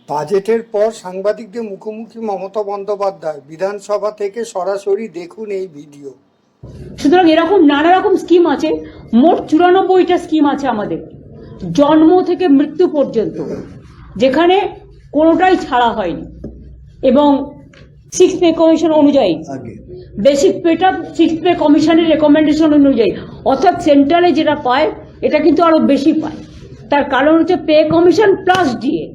বাজেটের পর সাংবাদিকদের মুখোমুখি মমতা বন্দ্যোপাধ্যায়, বিধানসভা থেকে সরাসরি দেখুন এই ভিডিও। সুতরাং এরকম নানা রকম স্কিম আছে, মোট 94টা স্কিম আছে আমাদের, জন্ম থেকে মৃত্যু পর্যন্ত, যেখানে কোনোটাই ছাড়া হয়নি। এবং 6th পে কমিশন অনুযায়ী, বেসিক পেটা 6th পে কমিশনের রেকমেন্ডেশন অনুযায়ী, অর্থাৎ সেন্ট্রালে যেটা পায় এটা কিন্তু আরো বেশি পায়। তার কারণ হচ্ছে পে কমিশন প্লাস ডিএ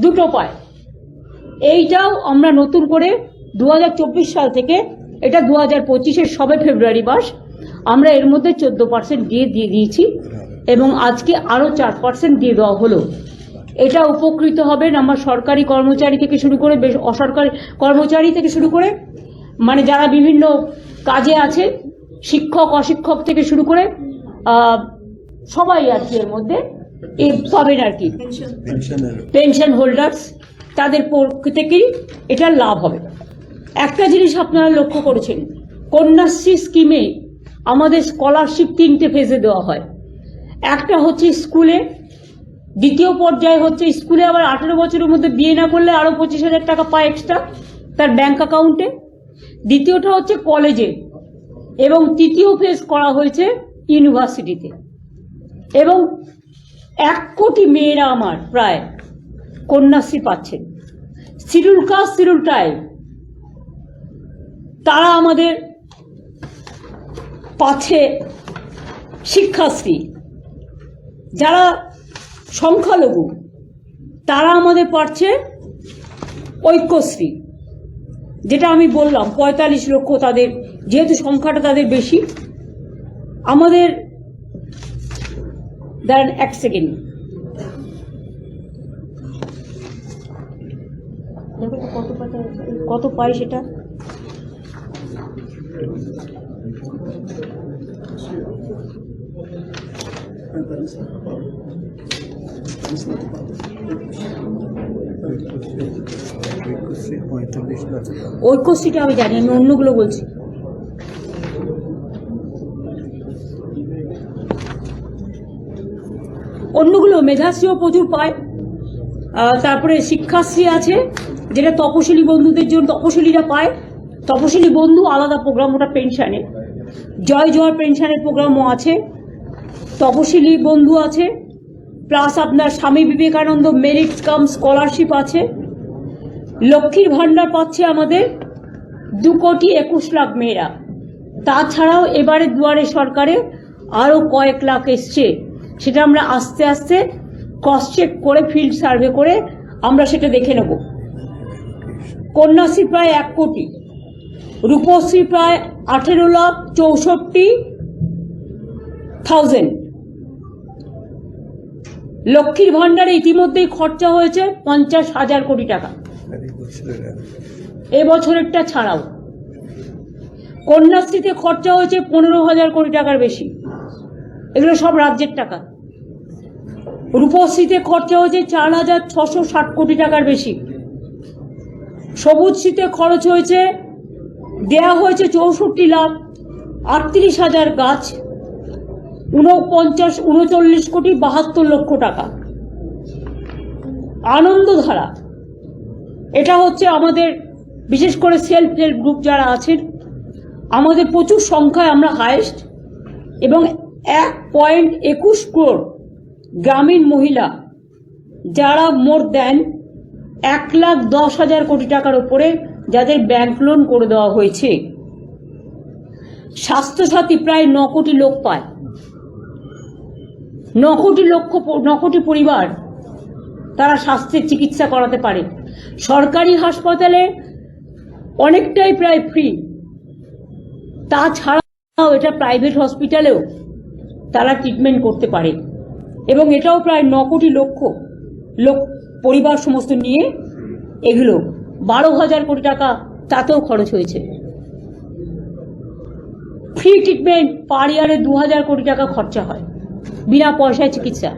দুটো পায়। এইটাও আমরা নতুন করে 2024 সাল থেকে, এটা 2025-এর সবে ফেব্রুয়ারি মাস, আমরা এর মধ্যে 14% দিয়ে দিয়েছি এবং আজকে আরো 4% দিয়ে দেওয়া হলো। এটা উপকৃত হবেন আমার সরকারি কর্মচারী থেকে শুরু করে অসরকারি কর্মচারী থেকে শুরু করে, মানে যারা বিভিন্ন কাজে আছে, শিক্ষক অশিক্ষক থেকে শুরু করে সবাই আর কি এর মধ্যে পাবেন আর কি। পেনশন হোল্ডার্স তাদের পক্ষ থেকেই এটা লাভ হবে। একটা জিনিস আপনারা লক্ষ্য করেছেন, কন্যাশ্রী স্কিমে আমাদের স্কলারশিপ 3টে ফেজে দেওয়া হয়। একটা হচ্ছে স্কুলে, দ্বিতীয় পর্যায়ে হচ্ছে স্কুলে আবার 18 বছরের মধ্যে বিয়ে না করলে আরো 25,000 টাকা পায় এক্সট্রা তার ব্যাংক অ্যাকাউন্টে। দ্বিতীয়টা হচ্ছে কলেজে, এবং তৃতীয় ফেজ করা হয়েছে ইউনিভার্সিটিতে। এবং 1 কোটি মেয়েরা আমার প্রায় কন্যাশ্রী পাচ্ছেন। শিডিউল কাস্ট, শিডিউল ট্রাইব তারা আমাদের পাচ্ছে শিক্ষাশ্রী। যারা সংখ্যালঘু তারা আমাদের পাচ্ছে ঐক্যশ্রী, যেটা আমি বললাম 45 লক্ষ তাদের, যেহেতু সংখ্যাটা তাদের বেশি। আমাদের দাঁড়ান এক সেকেন্ড, কত পাই সেটা। ঐক্যশ্রীটা আমি জানি, আমি অন্যগুলো বলছি। অন্যগুলো মেধাশ্রীও প্রচুর পায়। তারপরে শিক্ষাশ্রী আছে, যেটা তপশিলি বন্ধুদের জন্য, তপশিলিরা পায়। তপশিলি বন্ধু আলাদা প্রোগ্রাম, ওটা পেনশনে। জয় জয় পেনশনের প্রোগ্রামও আছে, তপশিলি বন্ধু আছে, প্লাস আপনার Swami Vivekananda merit cum scholarship আছে। লক্ষ্মীর ভান্ডার পাচ্ছে আমাদের 2,21,00,000 মেয়েরা। তাছাড়াও এবারে দুয়ারে সরকারে আরো কয়েক লাখ এসছে, সেটা আমরা আস্তে আস্তে ক্রস চেক করে, ফিল্ড সার্ভে করে আমরা সেটা দেখে নেব। কন্যাশ্রী প্রায় 1 কোটি, রূপশ্রী প্রায় 18,64,000। লক্ষ্মীর ভান্ডারে ইতিমধ্যেই খরচা হয়েছে 50,000 কোটি টাকা এবছরেরটা ছাড়াও। কন্যাশ্রীতে খরচা হয়েছে 15,000 কোটি টাকার বেশি, এগুলো সব রাজ্যের টাকা। রূপশ্রীতে খরচা হয়েছে 4,660 কোটি টাকার বেশি। সবুজশ্রীতে খরচ হয়েছে, দেয়া হয়েছে 64,38,000 গাছ, 39,72,72,00,000 টাকা। আনন্দধারা, এটা হচ্ছে আমাদের বিশেষ করে সেলফ হেল্প গ্রুপ যারা আছেন, আমাদের প্রচুর সংখ্যায় আমরা হাইয়েস্ট, এবং 1.21 crore গ্রামীণ মহিলা যারা মোর দেন 1,10,000 কোটি টাকার উপরে, যাদের ব্যাংক লোন করে দেওয়া হয়েছে। স্বাস্থ্যসাথী প্রায় 9 কোটি লোক পায়, 9 কোটি পরিবার তারা স্বাস্থ্যের চিকিৎসা করাতে পারে। সরকারি হাসপাতালে অনেকটাই প্রায় ফ্রি। তাছাড়াও এটা প্রাইভেট হসপিটালেও তারা ট্রিটমেন্ট করতে পারে, এবং এটাও প্রায় 9 কোটি লোক পরিবার সমস্ত নিয়ে এগুলো 12,000 কোটি টাকা তাতেও খরচ হয়েছে। ফ্রি ট্রিটমেন্ট পার ইয়ারে 2,000 কোটি টাকা খরচা হয়, বিনা পয়সায় চিকিৎসা।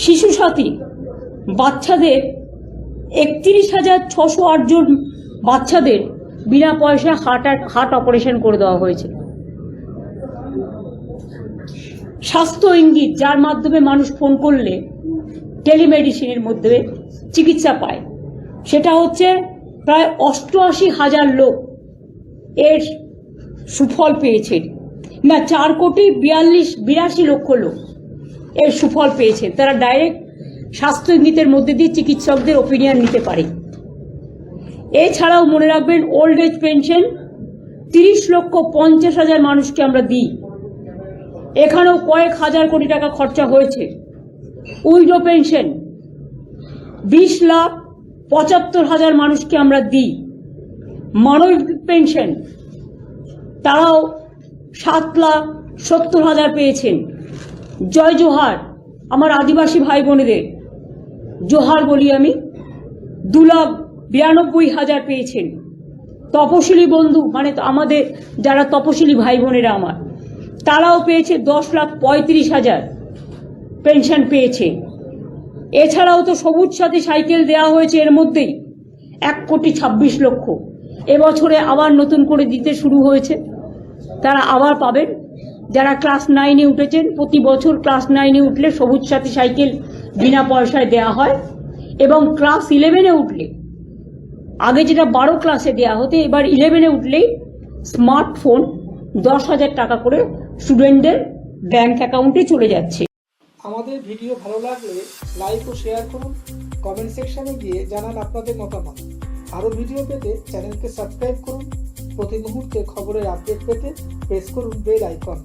শিশু সাথী বাচ্চাদের 31,608 জন বাচ্চাদের বিনা পয়সায় হার্ট অপারেশন করে দেওয়া হয়েছে। স্বাস্থ্য ইঙ্গিত, যার মাধ্যমে মানুষ ফোন করলে টেলিমেডিসিনের মধ্যে চিকিৎসা পায়। সেটা হচ্ছে প্রায় 88,000 লোক এর সুফল পেয়েছে, না 4,82,00,000 লক্ষ লোক এর সুফল পেয়েছে। তারা ডাইরেক্ট স্বাস্থ্যবিধির মধ্যে দিয়ে চিকিৎসকদের ওপিনিয়ন নিতে পারে। এছাড়াও মনে রাখবেন, ওল্ড এজ পেনশন 30,50,000 মানুষকে আমরা দিই, এখানেও কয়েক হাজার কোটি টাকা খরচা হয়েছে। উইডো পেনশন 20,75,000 মানুষকে আমরা দিই। মানবিক পেনশন তারাও 7,70,000 পেয়েছেন। জয় জোহার আমার আদিবাসী ভাই বোনেদের জোহার বলি আমি, 2,92,000 পেয়েছেন। তপশিলি বন্ধু মানে আমাদের যারা তপশিলি ভাই বোনেরা আমার, তারাও পেয়েছে 10,35,000 পেনশন পেয়েছে। এছাড়াও তো সবুজ সাথী সাইকেল দেওয়া হয়েছে, এর মধ্যেই 1,26,00,000। এবছরে আবার নতুন করে দিতে শুরু হয়েছে, তারা আবার পাবেন। যারা ক্লাস 9-এ উঠেছেন, প্রতি বছর ক্লাস 9-এ উঠলে সবুজ সাথী সাইকেল বিনা পয়সায় দেওয়া হয়। এবং ক্লাস 11-এ উঠলে, আগে যেটা 12 ক্লাসে দেওয়া হতো, এবার 11-এ উঠলেই স্মার্টফোন 10,000 টাকা করে স্টুডেন্টদের ব্যাংক অ্যাকাউন্টে চলে যাচ্ছে। আমাদের ভিডিও ভালো লাগলে লাইক ও শেয়ার করুন, কমেন্ট সেকশনে গিয়ে জানান আপনাদের মতামত। আরও ভিডিও পেতে চ্যানেলকে সাবস্ক্রাইব করুন। প্রতি মুহূর্তে খবরের আপডেট পেতে প্রেস করুন বেল আইকন।